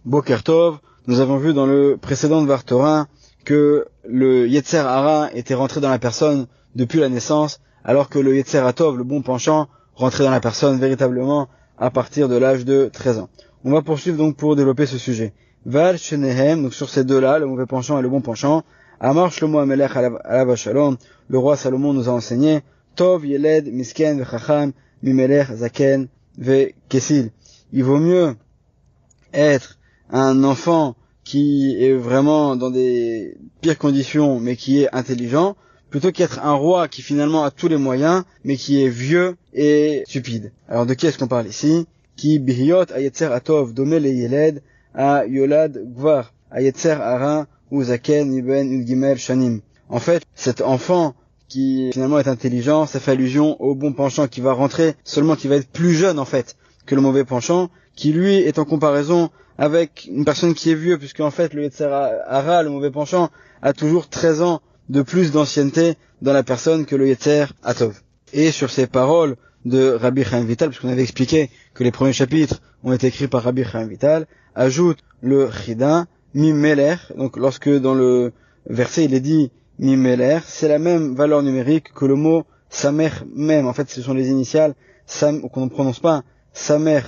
Boker Tov, nous avons vu dans le précédent Dvar Torah que le Yetzer Hara était rentré dans la personne depuis la naissance, alors que le Yetzer Hatov, le bon penchant, rentrait dans la personne véritablement à partir de l'âge de 13 ans. On va poursuivre donc pour développer ce sujet. Val Shenehem, donc sur ces deux-là, le mauvais penchant et le bon penchant, Amar Shlomo HaMelech alav Shalom, le roi Salomon nous a enseigné, Tov Yeled Misken Vechacham Mimelech Zaken Vekesil. Il vaut mieux être un enfant qui est vraiment dans des pires conditions, mais qui est intelligent, plutôt qu'être un roi qui finalement a tous les moyens, mais qui est vieux et stupide. Alors de qui est-ce qu'on parle ici? Qui Bihiyot Ayetzer Atov Dome le Yeled a Yolad Gvar Ayetzer Hara ou Zaken Iben Udgimel Shanim. En fait, cet enfant qui finalement est intelligent, ça fait allusion au bon penchant qui va rentrer, seulement qui va être plus jeune en fait que le mauvais penchant, qui lui est en comparaison avec une personne qui est vieux, puisque en fait le Yetzer Hara, le mauvais penchant, a toujours 13 ans de plus d'ancienneté dans la personne que le Yetzer Atov. Et sur ces paroles de Rabbi Chaim Vital, puisqu'on avait expliqué que les premiers chapitres ont été écrits par Rabbi Chaim Vital, ajoute le Chida, Mimeler, donc lorsque dans le verset il est dit Mimeler, c'est la même valeur numérique que le mot Samer même, en fait ce sont les initiales, qu'on ne prononce pas, Samer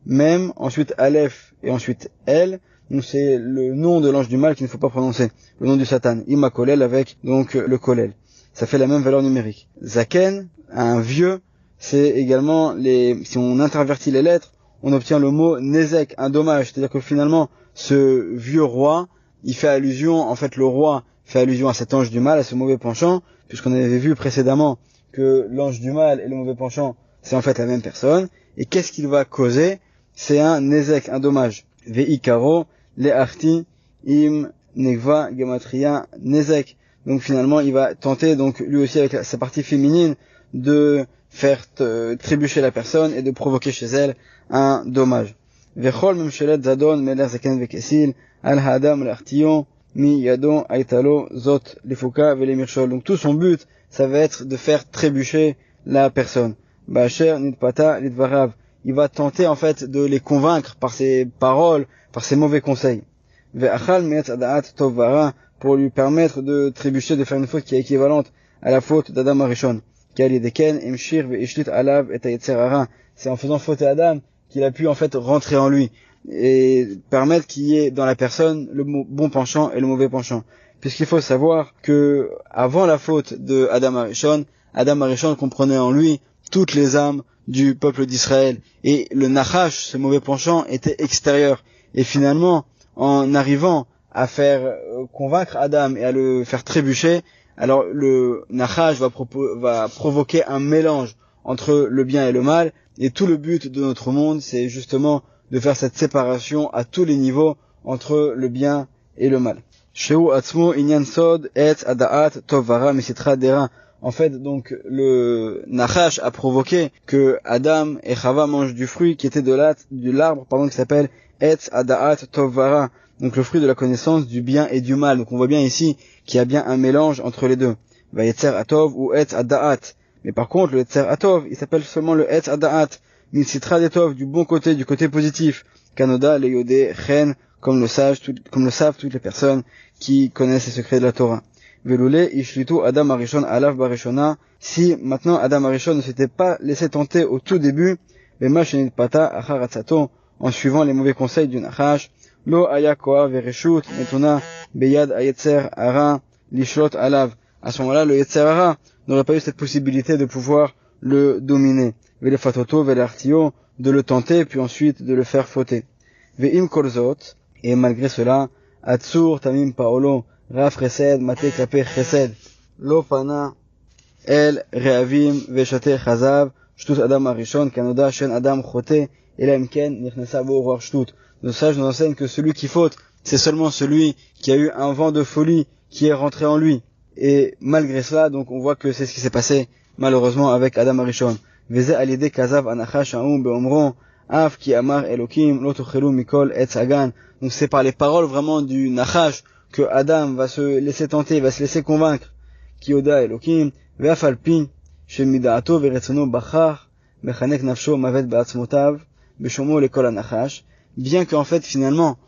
même, ensuite Aleph et ensuite El, donc c'est le nom de l'ange du mal qu'il ne faut pas prononcer, le nom du Satan, Ima Kolel avec donc le Kolel. Ça fait la même valeur numérique. Zaken, un vieux, c'est également si on intervertit les lettres, on obtient le mot Nezek, un dommage, c'est-à-dire que finalement ce vieux roi, il fait allusion, en fait le roi fait allusion à cet ange du mal, à ce mauvais penchant, puisqu'on avait vu précédemment que l'ange du mal et le mauvais penchant, c'est en fait la même personne, et qu'est-ce qu'il va causer? C'est un Nezek, un dommage. Ve'ikaro, le'arti, im, negva, gematria, Nezek. Donc finalement, il va tenter, donc lui aussi avec sa partie féminine, de faire trébucher la personne et de provoquer chez elle un dommage. Vechol memshelet zadon meler zaken vekesil, al hadam l'artillon, mi yadon aitalo zot lifuka velemirshol. Donc tout son but, ça va être de faire trébucher la personne. Ba'asher nitpata litvarav. Il va tenter en fait de les convaincre par ses paroles, par ses mauvais conseils. Ve'achal me'etz adaat tov vara, pour lui permettre de trébucher, de faire une faute qui est équivalente à la faute d'Adam Arishon. C'est en faisant faute à Adam qu'il a pu en fait rentrer en lui et permettre qu'il y ait dans la personne le bon penchant et le mauvais penchant. Puisqu'il faut savoir que avant la faute de Adam Arishon comprenait en lui toutes les âmes du peuple d'Israël, et le Nachash, ce mauvais penchant, était extérieur. Et finalement, en arrivant à faire convaincre Adam et à le faire trébucher, alors le Nachash va provoquer un mélange entre le bien et le mal, et tout le but de notre monde, c'est justement de faire cette séparation à tous les niveaux entre le bien et le mal. Sheu atzmo inyan sod et adaat tov vara misitra dera. En fait, donc, le Nachash a provoqué que Adam et Chava mangent du fruit qui était de l'arbre, qui s'appelle Etz Adaat Tov Vara. Donc, le fruit de la connaissance du bien et du mal. Donc, on voit bien ici qu'il y a bien un mélange entre les deux. Va Yetzer Atov ou Etz Adaat. Mais par contre, le Yetzer Atov, il s'appelle seulement le Etz Adaat. Mitzitra Detov, du bon côté, du côté positif. Kanoda, le Yodé, Chen, comme le savent toutes les personnes qui connaissent les secrets de la Torah. Veloulé, Ishlitu Adam Arishon Alav Barishona. Si maintenant Adam Arishon ne s'était pas laissé tenter au tout début, Bema Shenit Pata Acharatsato, en suivant les mauvais conseils du Nachash, Lo Aya Koa Vereshut, Netuna, Beyad Ayetzer Hara, Lishlot Alav. À ce moment-là, le Yetzer Hara n'aurait pas eu cette possibilité de pouvoir le dominer. Vele Fatoto, Vele Artio, de le tenter, puis ensuite de le faire fauter. Ve'im Kolzot, et malgré cela, Atsur Tamim Paolo, Raf Chesed, Mate Kape Chesed, Lo Pana, El Reavim, Veshate Chazav, Shtut Adam Arishon, Kanoda Shen Adam Chote, Elamken, Nirnesa Bo Roar Shtut. Nos sages nous enseignent que celui qui faute, c'est seulement celui qui a eu un vent de folie qui est rentré en lui. Et malgré cela, donc on voit que c'est ce qui s'est passé, malheureusement, avec Adam Arishon. Veze Alide Kazav Anachash Aum Beomron, Af Ki Amar Elokim, Lo Tuchelu Mikol Etz Hagan. Donc c'est par les paroles vraiment du Nachash que Adam va se laisser tenter, va se laisser convaincre. Kiyoda Elokim, Ve'afalpi, Shemidaato Veretsono Bachar, Mechanek Nafsho Mavet Ba'atzmotav, Beshomo Lekol Anachash. Bien qu'en fait, finalement,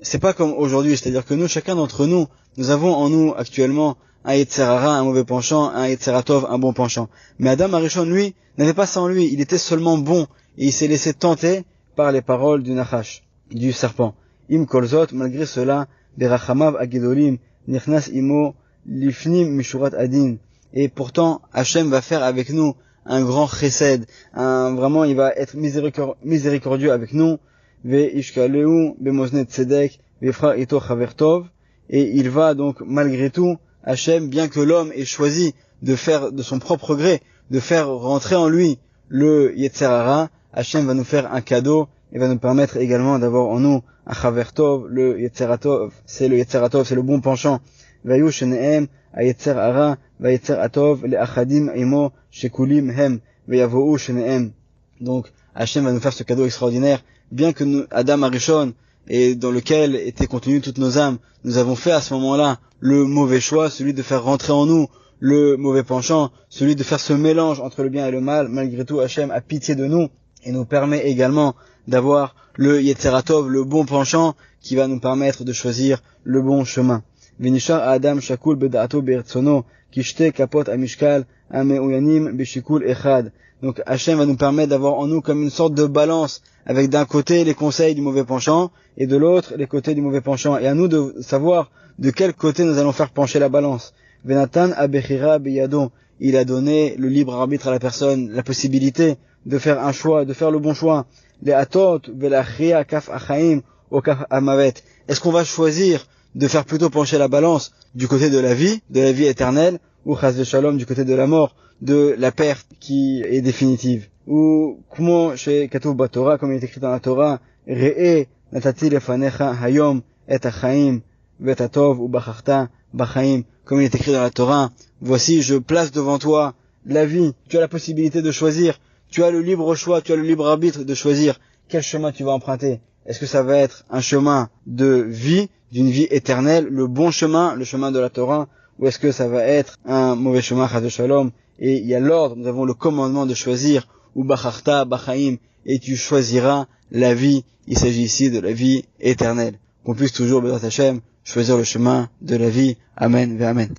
c'est pas comme aujourd'hui, c'est-à-dire que nous, chacun d'entre nous, nous avons en nous actuellement un Yetzer Hara, un mauvais penchant, un Yetzer Hatov, un bon penchant. Mais Adam Arishon, lui, n'avait pas ça en lui, il était seulement bon, et il s'est laissé tenter par les paroles du Nachash, du serpent. Im kolzot, malgré cela, berachamav agedolim, nichnas imo, lifnim mishurat adin. Et pourtant, Hachem va faire avec nous un grand chesed, vraiment, il va être miséricordieux avec nous, ve'ishkaleu bemozne tzedek, ve'fra ito chaver tov, et il va donc, malgré tout, Hachem, bien que l'homme ait choisi de faire de son propre gré, de faire rentrer en lui le Yetzer Hara, Hachem va nous faire un cadeau et va nous permettre également d'avoir en nous un Chaver Tov, le Yetzer Hatov, c'est le bon penchant. Vayu shenehem, a Yetzer Hara, va Yetzer Hatov, le achadim imo, shekulim hem, veyavohu shenehem. Donc, Hachem va nous faire ce cadeau extraordinaire, bien que nous, Adam Arishon, et dans lequel étaient contenues toutes nos âmes, nous avons fait à ce moment-là le mauvais choix, celui de faire rentrer en nous le mauvais penchant, celui de faire ce mélange entre le bien et le mal. Malgré tout, Hachem a pitié de nous et nous permet également d'avoir le Yetzer Hatov, le bon penchant, qui va nous permettre de choisir le bon chemin. Venishar Adam Shakul Beda'ato Be'ertsono, Kishte Kapot Amishkal, Ameuyanim Beshikul Echad. Donc Hachem va nous permettre d'avoir en nous comme une sorte de balance, avec d'un côté les conseils du mauvais penchant, et de l'autre les côtés du mauvais penchant. Et à nous de savoir de quel côté nous allons faire pencher la balance. Venatan Abechira Beyadon, il a donné le libre arbitre à la personne, la possibilité de faire un choix, de faire le bon choix. Les Atot, Velachria, Kaf Achaim, ou Kaf Amavet. Est-ce qu'on va choisir de faire plutôt pencher la balance du côté de la vie éternelle, ou Chas de Shalom du côté de la mort, de la perte qui est définitive? Ou, comment chez Katuv Batorah, comme il est écrit dans la Torah, Re'e natati lefanecha hayom et achaim vet atov ou bacharta bachaim, comme il est écrit dans la Torah, voici je place devant toi la vie, tu as la possibilité de choisir, tu as le libre choix, tu as le libre arbitre de choisir quel chemin tu vas emprunter. Est-ce que ça va être un chemin de vie, d'une vie éternelle, le bon chemin, le chemin de la Torah, ou est-ce que ça va être un mauvais chemin, Chas de Shalom? Et il y a l'ordre, nous avons le commandement de choisir, ou bacharta bachaim, et tu choisiras la vie. Il s'agit ici de la vie éternelle. Qu'on puisse toujours, Bezrat Hashem, choisir le chemin de la vie. Amen, ve Amen.